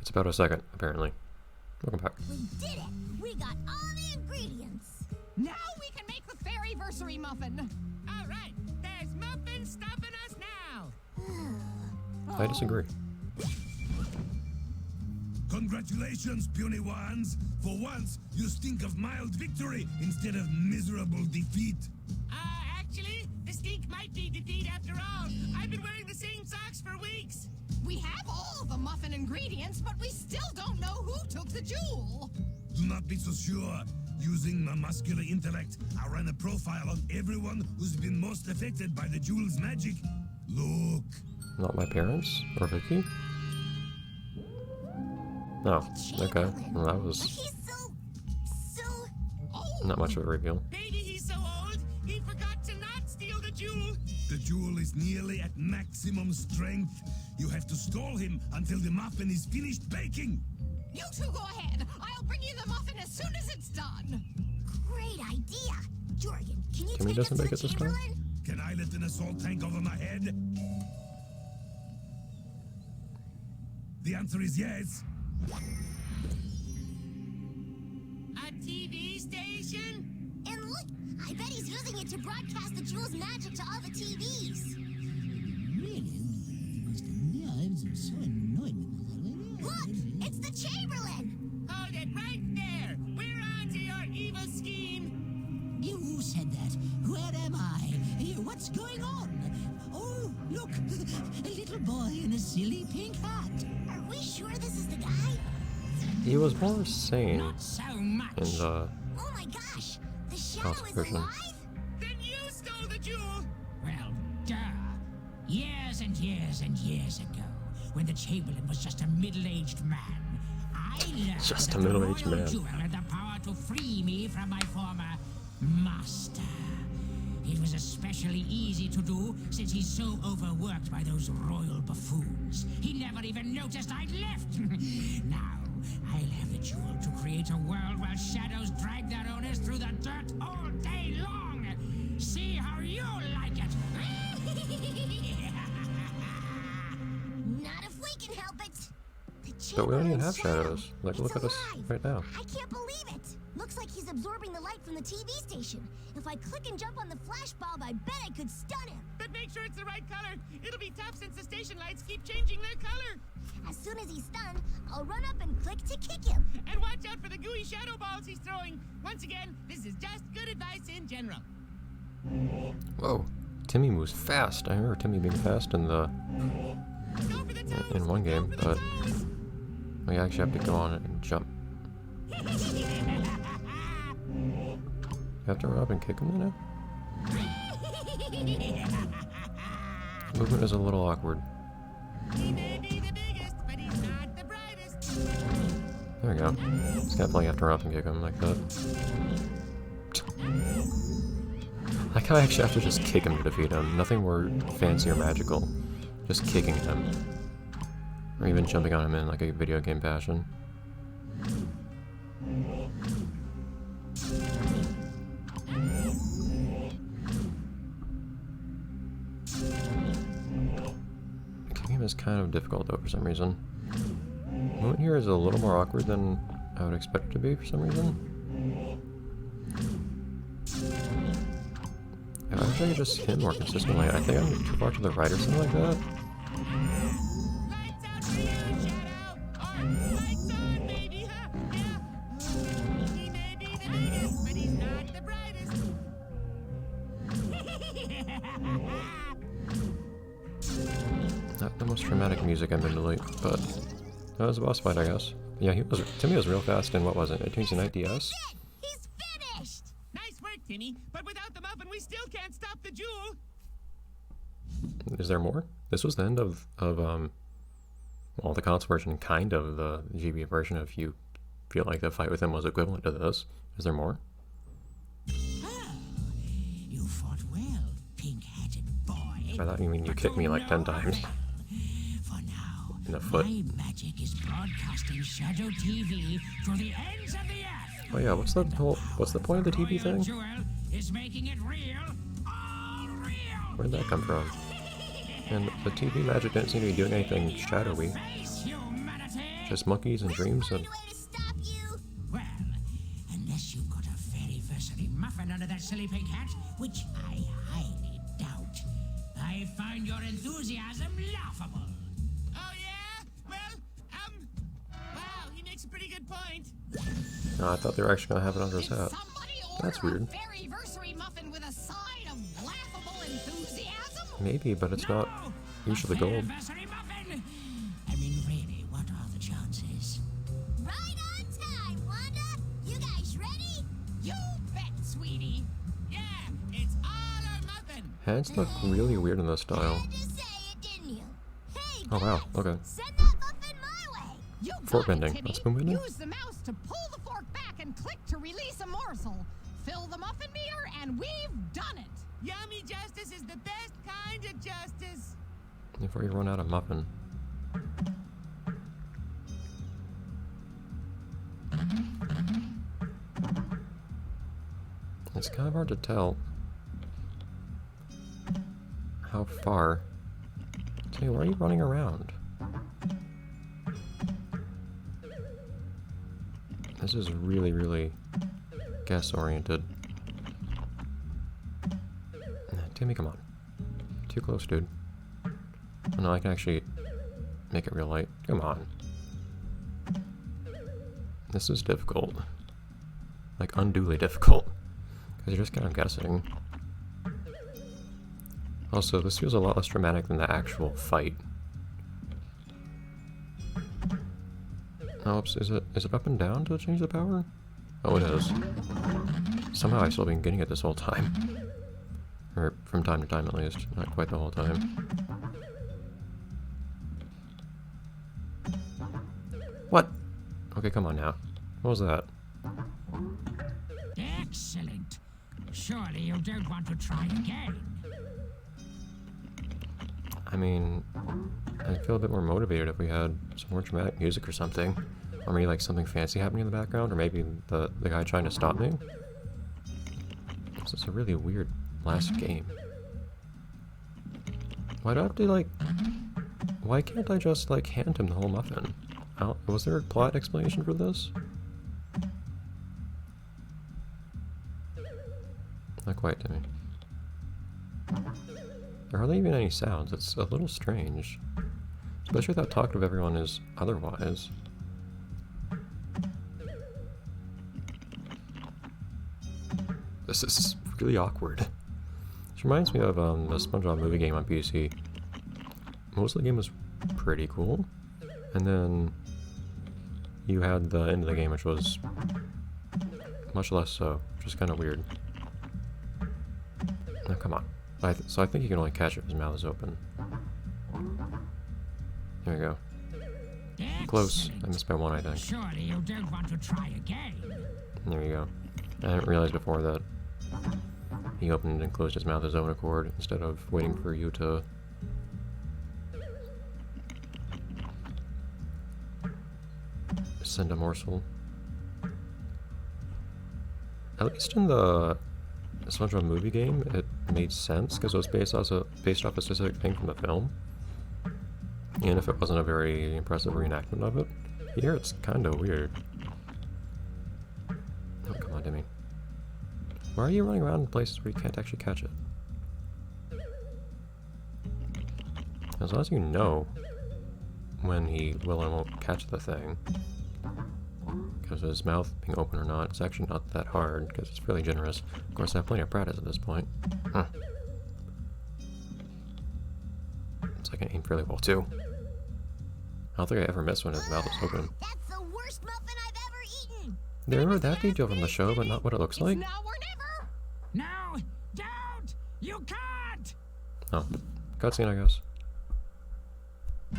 It's about a second, apparently. Welcome back. We did it! We got all the ingredients! Now we can make the fairyversary muffin! Alright, there's muffins stopping us now! I disagree. Congratulations, puny ones! For once, you stink of mild victory instead of miserable defeat. Actually, the stink might be defeat after all. I've been wearing the same socks for weeks. We have all the muffin ingredients, but we still don't know who took the jewel. Do not be so sure. Using my muscular intellect, I ran a profile on everyone who's been most affected by the jewel's magic. Look. Not my parents? Or Vicky? Oh, okay. Well, that was He's so Oh, not much of a reveal. Maybe he's so old, he forgot to not steal the jewel. The jewel is nearly at maximum strength. You have to stall him until the muffin is finished baking. you two go ahead. I'll bring you the muffin as soon as it's done. great idea. Jorgen, can you Timmy take us doesn't to make the it this time? Chamberlain? Can I lift an assault tank over my head? The answer is yes. A TV station? And look, I bet he's using it to broadcast the jewel's magic to all the TVs. Look, it's the Chamberlain! Hold it right there. We're on to your evil scheme. Who said that? Where am I? What's going on? Oh, look! A little boy in a silly pink hat. Are we sure this is the guy? He was more sane Not so much. in the Oh my gosh, the shadow is version. alive? Then you stole the jewel. Well, duh. Years and years and years ago, when the Chamberlain was just a middle-aged man, I learned Just a that the middle-aged royal man. jewel had the power to free me from my former master. It was especially easy to do since he's so overworked by those royal buffoons. He never even noticed I'd left. Now, I'll have the jewel to create a world where shadows drag their owners through the dirt all day long. See how you like it. Not if we can help it. The But we don't even have Chamberlain's shadows. Like, It's look at us alive. right now. I can't believe it. Looks like he's absorbing the light from the TV station. If I click and jump on the flash bulb, I bet I could stun him. But make sure it's the right color. It'll be tough since the station lights keep changing their color. As soon as he's stunned, I'll run up and click to kick him. And watch out for the gooey shadow balls he's throwing. Once again, this is just good advice in general. Whoa. Timmy moves fast. I remember Timmy being fast in the Go for the toes. in one game, Go for but the toes. we actually have to go on it and jump. You have to run up and kick him now? Movement is a little awkward. He may be the biggest, but he's not the brightest. There we go. Just definitely have to run up and kick him like that. Like I actually have to just kick him to defeat him. Nothing more fancy or magical. Just kicking him. Or even jumping on him in like a video game fashion. Kicking him is kind of difficult though for some reason. The movement here is a little more awkward than I would expect it to be for some reason. I wish I could just hit more consistently. I think I'm too far to the right or something like that. Lights out for you, Shadow. Or lights on, baby. Huh? Yeah. He may be the biggest, but he's not the brightest. Not the most dramatic music, admittedly, but that was a boss fight, I guess. Yeah, Timmy was real fast in, what was it, 18 DS? He's finished! Nice work, Timmy. But without the muffin, we still can't stop the jewel. Is there more? This was the end of well, the console version, kind of the GB version, if you feel like the fight with him was equivalent to this. Is there more? Oh, you fought well, pink-hatted boy. I thought you mean you kicked me like 10 times. For now, In the foot. my magic is broadcasting Shadow TV to the ends of the earth. Oh yeah, what's the point of the TV Royal thing? Jewel is making it real, all real. Where'd that come from? And the TV magic didn't seem to be doing anything shadowy. Face humanity. Just monkeys and dreams and... Find a way to stop you. Well, unless you've got a very versatile muffin under that silly pink hat, which I highly doubt, I find your enthusiasm laughable. Oh, yeah? Well, wow, he makes a pretty good point. Oh, I thought they were actually gonna have it under his Did hat. somebody That's order weird. a fairy-versary muffin with a side of laughable enthusiasm? Maybe, but it's not usually a fair gold. versary muffin? I mean, really, what are the chances? Right on time, Wanda. You guys ready? You bet, sweetie. Yeah, it's all our muffin. Hands look really weird in this style. Had to say it, didn't you? Hey, Oh wow, guys, okay. send that muffin my way. You Fork got it, bending. Timmy. That's spoon bending? Use the mouse to pull the fork back and click to release a morsel. Fill the muffin meter, and we've done it. Yummy justice is the best kind of justice. Before you run out of muffin. It's kind of hard to tell how far. Hey, why are you running around? This is really, really guess-oriented. Timmy, come on. Too close, dude. Oh, no, I can actually make it real light. Come on. This is difficult. Like, unduly difficult. Because you're just kind of guessing. Also, this feels a lot less dramatic than the actual fight. Oh, oops, is it up and down to change the power? Oh, it is. Somehow I've still been getting it this whole time. Or from time to time at least, not quite the whole time. What? Okay, come on now. What was that? Excellent. Surely you don't want to try again. I mean, I'd feel a bit more motivated if we had some more dramatic music or something. Or maybe like something fancy happening in the background, or maybe the guy trying to stop me. This is a really weird last game. Why do I have to like... Why can't I just like hand him the whole muffin? Was there a plot explanation for this? Not quite, Timmy. There are hardly even any sounds. It's a little strange. Especially without talking to everyone is otherwise. This is really awkward. This reminds me of the SpongeBob movie game on PC. Most of the game was pretty cool. And then you had the end of the game, which was much less so, which is kind of weird. Now, come on. So I think you can only catch it if his mouth is open. There we go. Close. I missed by one, I think. Surely you don't want to try again. There you go. I didn't realize before that he opened and closed his mouth his own accord instead of waiting for you to... send a morsel. At least in the SpongeBob movie game, it made sense because it was based off a specific thing from the film. And if it wasn't a very impressive reenactment of it, here it's kind of weird. Oh, come on, Timmy. Why are you running around in places where you can't actually catch it? As long as you know when he will and won't catch the thing. Because his mouth being open or not, it's actually not that hard, because it's fairly generous. Of course, I have plenty of practice at this point. Huh. So I can aim fairly well, too. I don't think I ever miss when his mouth is open. That's the worst muffin I've ever eaten. They remember that detail from the show, but not what it looks like? It's now or never. No, don't! You can't! Oh, cutscene, I guess. I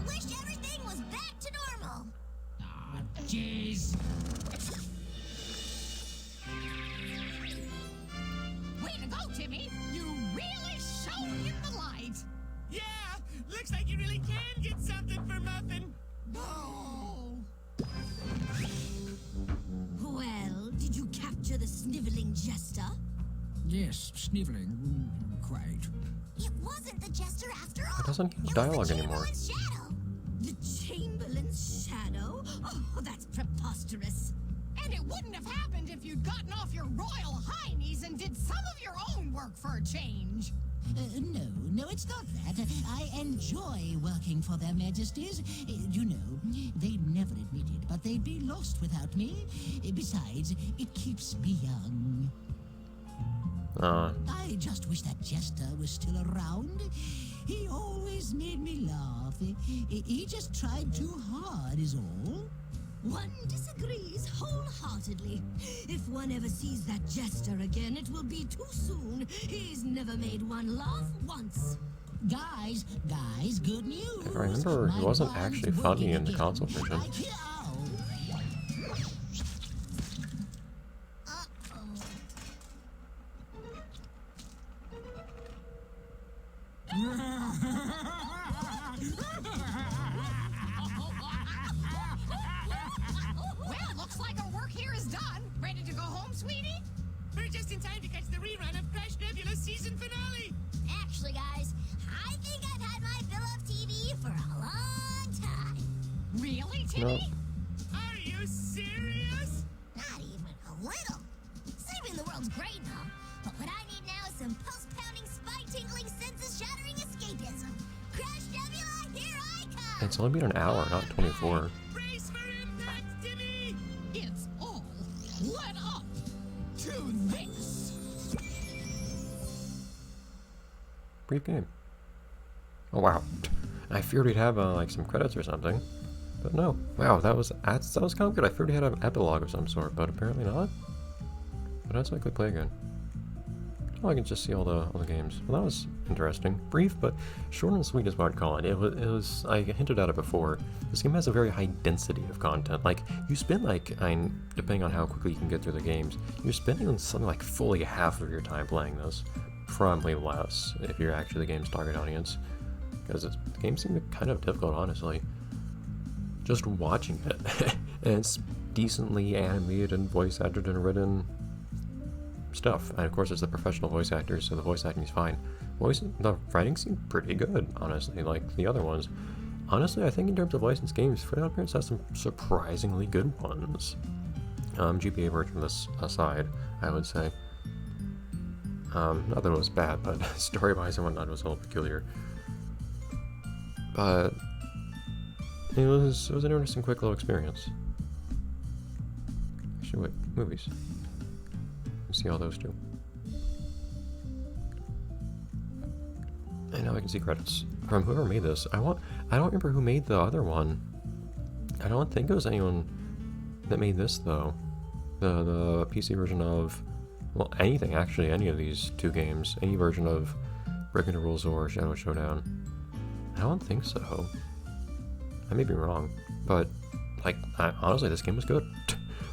wish everything was back to normal. Ah, jeez. Way to go, Timmy. You really showed him the light. Yeah, looks like you really can get something for Muffin. Oh. Well, did you capture the sniveling jester? Yes, sniveling. Quite. It wasn't the jester after all. It doesn't have It was dialogue the anymore. Chamberlain's shadow. The your royal highneys and did some of your own work for a change. No, it's not that. I enjoy working for their majesties. You know, they never admit it, but they'd be lost without me. Besides, it keeps me young. I just wish that Jester was still around. He always made me laugh. He just tried too hard, is all. One disagrees wholeheartedly. If one ever sees that Jester again, it will be too soon. He's never made one laugh once. Guys, good news. I remember he My wasn't bond's actually funny working in the again. console version. Well, looks like our work here is done. Ready to go home, sweetie? We're just in time to catch the rerun of Crash Nebula's season finale. Actually, guys, I think I've had my fill of TV for a long time. Really, No. Timmy? Are you serious? Not even a little. Saving the world's great and all, but what I need now is some pulse-pounding, spine-tingling, senses-shattering escapism. Crash Nebula, here I come! It's only been an hour, not 24. Brace for impact, Timmy! It's all led up to this. Brief game. Oh wow. I feared we'd have like some credits or something, but no. Wow, that was kind of good. I feared we had an epilogue of some sort, but apparently not. But that's why I could play again. Oh, I can just see all the games. Well, that was interesting. Brief, but short and sweet is what I'd call it. It was. I hinted at it before. This game has a very high density of content. Like you spend depending on how quickly you can get through the games, you're spending something like fully half of your time playing this. Probably less if you're actually the game's target audience, because the game seemed kind of difficult, honestly. Just watching it, and it's decently animated and voice acted and written stuff. And of course, it's the professional voice actors, so the voice acting is fine. The writing seemed pretty good, honestly, like the other ones. Honestly, I think in terms of licensed games, OddParents has some surprisingly good ones. GPA version of this aside, I would say. Not that it was bad, but story-wise and whatnot, it was a little peculiar. But it was an interesting, quick little experience. Actually, wait, movies. Let's see all those two. And now I can see credits from whoever made this. I don't remember who made the other one. I don't think it was anyone that made this though. The PC version of, well, anything actually, any of these two games, any version of Breaking the Rules or Showdown. I don't think so. I may be wrong, but like honestly, this game was good.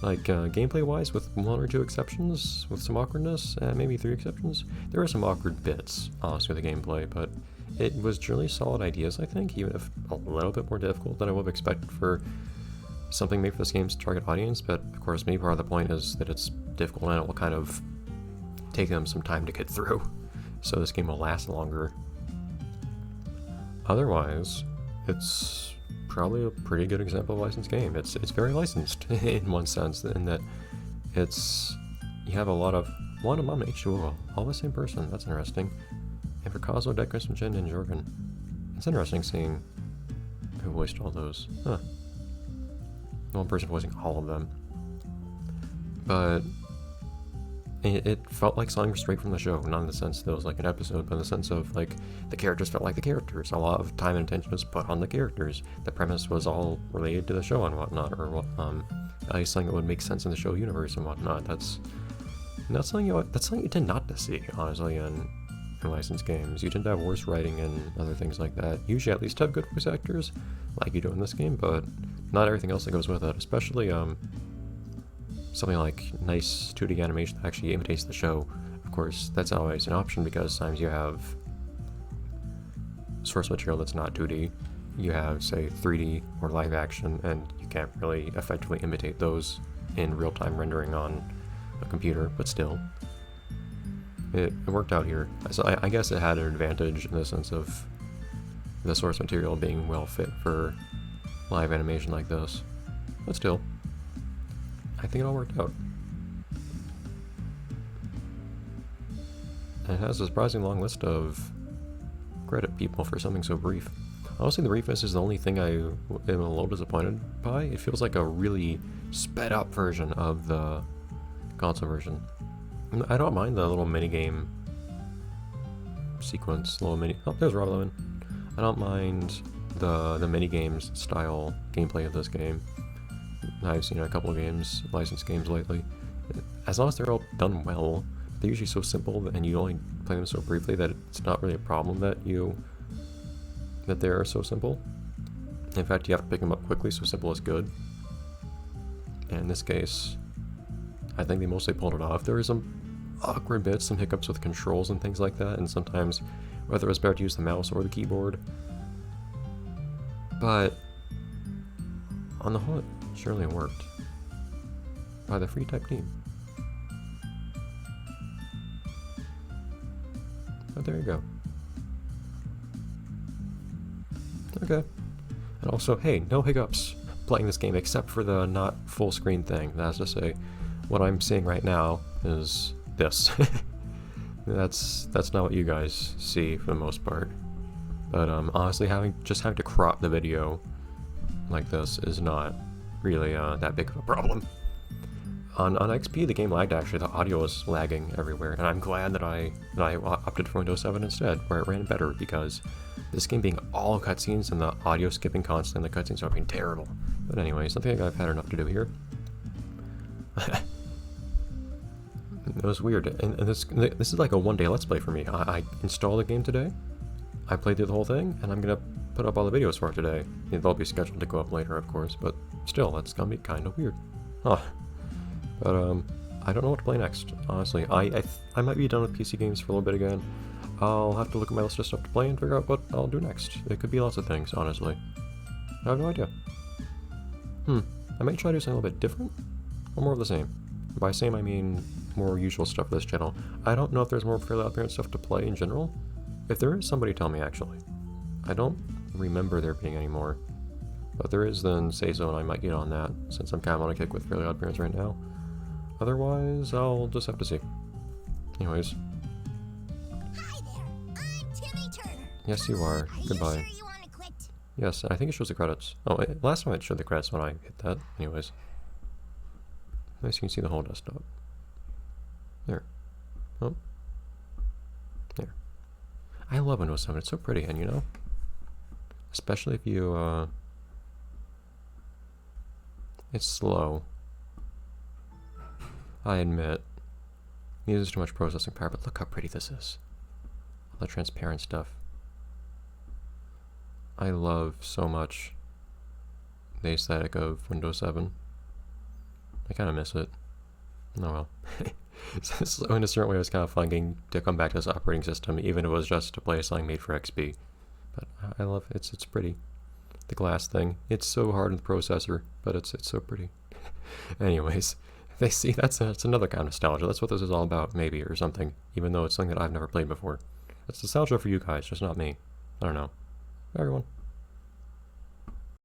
Like gameplay-wise, with one or two exceptions, with some awkwardness, and maybe 3 exceptions, there were some awkward bits, honestly, with the gameplay, but it was generally solid ideas, I think, even if a little bit more difficult than I would have expected for something made for this game's target audience. But of course, maybe part of the point is that it's difficult and it will kind of take them some time to get through, so this game will last longer. Otherwise, it's probably a pretty good example of a licensed game. It's very licensed in one sense, in that you have a lot of Mom and H2O, all the same person. That's interesting. And for Cosmo, Decris, Jin, and Jorgen, it's interesting seeing who voiced all those. Huh. One person voicing all of them. But it felt like something straight from the show, not in the sense that it was like an episode, but in the sense of like the characters felt like the characters. A lot of time and attention was put on the characters. The premise was all related to the show and whatnot, or at least something that would make sense in the show universe and whatnot. That's something you tend not to see, honestly, in licensed games. You tend to have worse writing and other things like that. Usually at least have good voice actors, like you do in this game, but not everything else that goes with it, especially something like nice 2D animation that actually imitates the show. Of course, that's always an option because sometimes you have source material that's not 2D. You have, say, 3D or live action, and you can't really effectively imitate those in real-time rendering on a computer, but still. It worked out here. So I guess it had an advantage in the sense of the source material being well fit for live animation like this. But still, I think it all worked out. And it has a surprisingly long list of credit people for something so brief. Honestly, the briefness is the only thing I am a little disappointed by. It feels like a really sped up version of the console version. I don't mind the little minigame sequence, little mini. Oh, there's Rob Lemon. I don't mind the minigames style gameplay of this game. I've seen a couple of games, licensed games lately. As long as they're all done well, they're usually so simple and you only play them so briefly that it's not really a problem that they're so simple. In fact, you have to pick them up quickly, so simple is good. And in this case, I think they mostly pulled it off. There were some awkward bits, some hiccups with controls and things like that, and sometimes whether it was better to use the mouse or the keyboard. But on the whole, it surely worked. By the free type team. But there you go. Okay. And also, hey, no hiccups playing this game except for the not full screen thing. That's to say, what I'm seeing right now is this. That's not what you guys see for the most part. But honestly, having to crop the video like this is not really that big of a problem. On XP, the game lagged actually. The audio was lagging everywhere, and I'm glad that I opted for Windows 7 instead, where it ran better, because this game being all cutscenes and the audio skipping constantly, the cutscenes are being terrible. But anyways, I think I've had enough to do here. It was weird, and this is like a one-day Let's Play for me. I installed the game today, I played through the whole thing, and I'm gonna put up all the videos for it today. They'll be scheduled to go up later, of course, but still, that's gonna be kind of weird. Huh. But, I don't know what to play next, honestly. I might be done with PC games for a little bit again. I'll have to look at my list of stuff to play and figure out what I'll do next. It could be lots of things, honestly. I have no idea. I might try to do something a little bit different, or more of the same. By same, I mean more usual stuff for this channel. I don't know if there's more Fairly OddParents stuff to play in general. If there is, somebody tell me, actually. I don't remember there being any more. But there is, then say so, and I might get on that, since I'm kind of on a kick with Fairly OddParents right now. Otherwise, I'll just have to see. Anyways. Hi there, I'm Timmy Turner. Yes, you are. Goodbye. Are you sure you want to quit? Yes, I think it shows the credits. Oh, last time it showed the credits when I hit that. Anyways. Nice, you can see the whole desktop. There. Oh. There. I love Windows 7. It's so pretty, and you know, especially if you, it's slow. I admit, it uses too much processing power, but look how pretty this is. All the transparent stuff. I love so much the aesthetic of Windows 7. I kind of miss it. Oh well. So in a certain way, it was kind of fun getting to come back to this operating system, even if it was just to play something made for XP. But I love it. It's pretty. The glass thing. It's so hard in the processor, but it's so pretty. Anyways, they see that's another kind of nostalgia. That's what this is all about, maybe, or something. Even though it's something that I've never played before. It's nostalgia for you guys, just not me. I don't know. Bye, everyone.